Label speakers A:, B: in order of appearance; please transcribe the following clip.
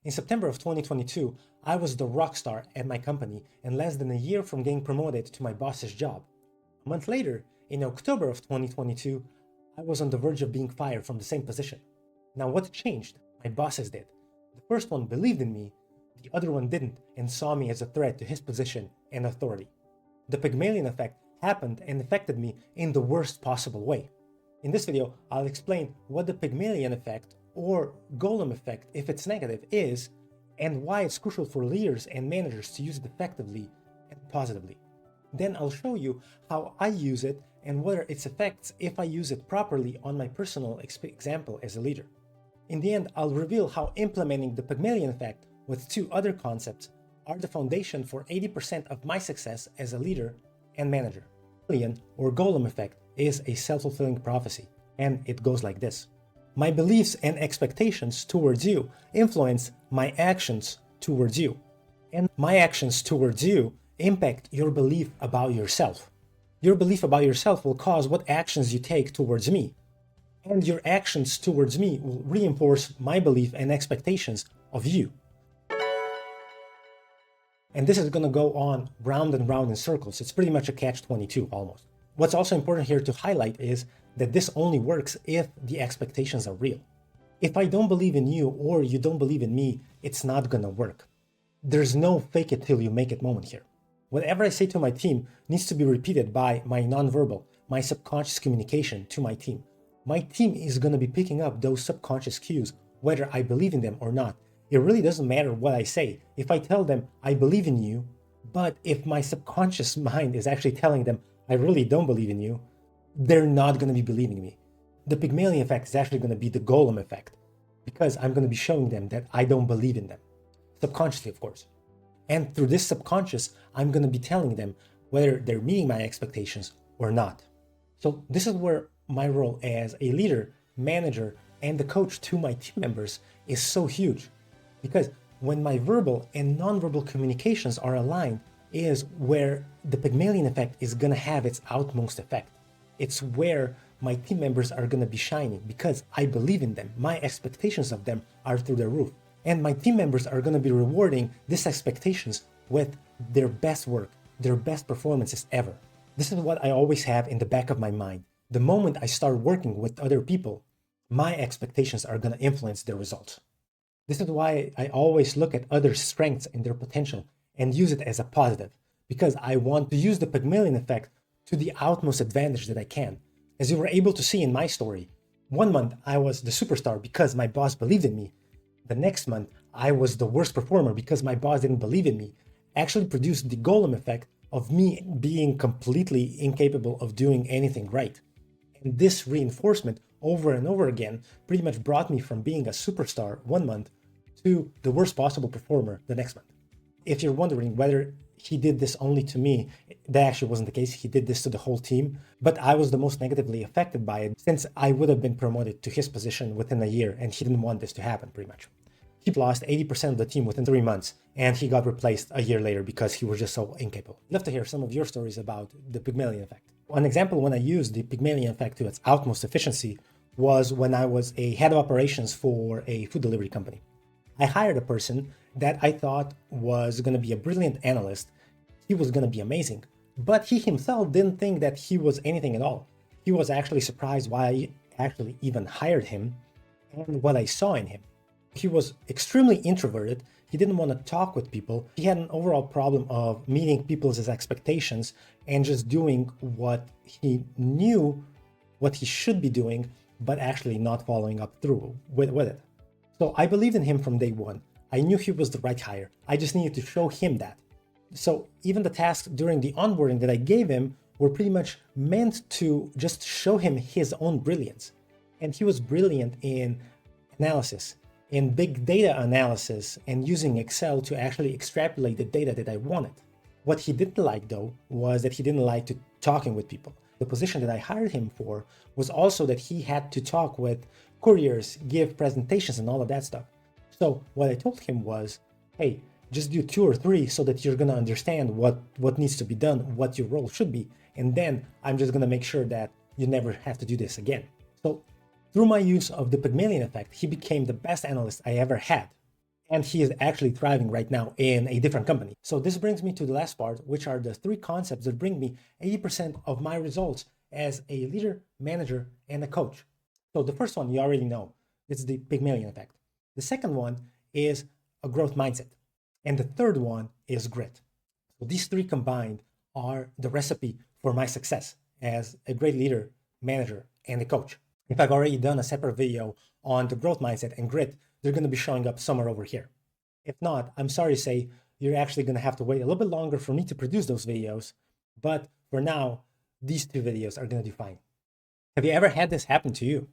A: In September of 2022, I was the rock star at my company and less than a year from getting promoted to my boss's job. A month later, in October of 2022, I was on the verge of being fired from the same position. Now what changed? My bosses did. The first one believed in me, the other one didn't and saw me as a threat to his position and authority. The Pygmalion effect happened and affected me in the worst possible way. In this video, I'll explain what the Pygmalion effect or golem effect, if it's negative, is, and why it's crucial for leaders and managers to use it effectively and positively. Then I'll show you how I use it and what are its effects if I use it properly on my personal example as a leader. In the end, I'll reveal how implementing the Pygmalion effect with two other concepts are the foundation for 80% of my success as a leader and manager. Pygmalion or golem effect is a self-fulfilling prophecy, and it goes like this. My beliefs and expectations towards you influence my actions towards you, and my actions towards you impact your belief about yourself. Your belief about yourself will cause what actions you take towards me, and your actions towards me will reinforce my belief and expectations of you. And this is going to go on round and round in circles. It's pretty much a catch-22 almost. What's also important here to highlight is that this only works if the expectations are real. If I don't believe in you or you don't believe in me, it's not gonna work. There's no fake it till you make it moment here. Whatever I say to my team needs to be repeated by my nonverbal, my subconscious communication to my team. My team is gonna be picking up those subconscious cues, whether I believe in them or not. It really doesn't matter what I say. If I tell them I believe in you, but if my subconscious mind is actually telling them I really don't believe in you, they're not going to be believing me. The Pygmalion effect is actually going to be the golem effect because I'm going to be showing them that I don't believe in them. Subconsciously, of course. And through this subconscious, I'm going to be telling them whether they're meeting my expectations or not. So this is where my role as a leader, manager, and the coach to my team members is so huge. Because when my verbal and nonverbal communications are aligned is where the Pygmalion effect is going to have its utmost effect. It's where my team members are going to be shining because I believe in them. My expectations of them are through the roof. And my team members are going to be rewarding these expectations with their best work, their best performances ever. This is what I always have in the back of my mind. The moment I start working with other people, my expectations are going to influence their results. This is why I always look at others' strengths and their potential and use it as a positive, because I want to use the Pygmalion effect to the utmost advantage that I can. As you were able to see in my story, 1 month I was the superstar because my boss believed in me. The next month I was the worst performer because my boss didn't believe in me. Actually produced the golem effect of me being completely incapable of doing anything right. And this reinforcement over and over again pretty much brought me from being a superstar 1 month to the worst possible performer the next month. If you're wondering whether he did this only to me, that actually wasn't the case. He did this to the whole team, but I was the most negatively affected by it since I would have been promoted to his position within a year and he didn't want this to happen pretty much. He lost 80% of the team within 3 months and he got replaced a year later because he was just so incapable. I'd love to hear some of your stories about the Pygmalion effect. One example when I used the Pygmalion effect to its utmost efficiency was when I was a head of operations for a food delivery company. I hired a person that I thought was going to be a brilliant analyst. He was going to be amazing, but he himself didn't think that he was anything at all. He was actually surprised why I actually even hired him and what I saw in him. He was extremely introverted. He didn't want to talk with people. He had an overall problem of meeting people's expectations and just doing what he knew, what he should be doing, but actually not following up through with it. So I believed in him from day one. I knew he was the right hire. I just needed to show him that. So even the tasks during the onboarding that I gave him were pretty much meant to just show him his own brilliance. And he was brilliant in analysis, in big data analysis, and using Excel to actually extrapolate the data that I wanted. What he didn't like though was that he didn't like to talking with people. The position that I hired him for was also that he had to talk with couriers, give presentations and all of that stuff. So what I told him was, hey, just do 2 or 3 so that you're going to understand what needs to be done, what your role should be. And then I'm just going to make sure that you never have to do this again. So through my use of the Pygmalion effect, he became the best analyst I ever had. And he is actually thriving right now in a different company. So this brings me to the last part, which are the 3 concepts that bring me 80% of my results as a leader, manager, and a coach. So the first one you already know, it's the Pygmalion effect. The second one is a growth mindset. And the third one is grit. So these 3 combined are the recipe for my success as a great leader, manager, and a coach. If I've already done a separate video on the growth mindset and grit, they're going to be showing up somewhere over here. If not, I'm sorry to say you're actually going to have to wait a little bit longer for me to produce those videos. But for now, these 2 videos are going to do fine. Have you ever had this happen to you?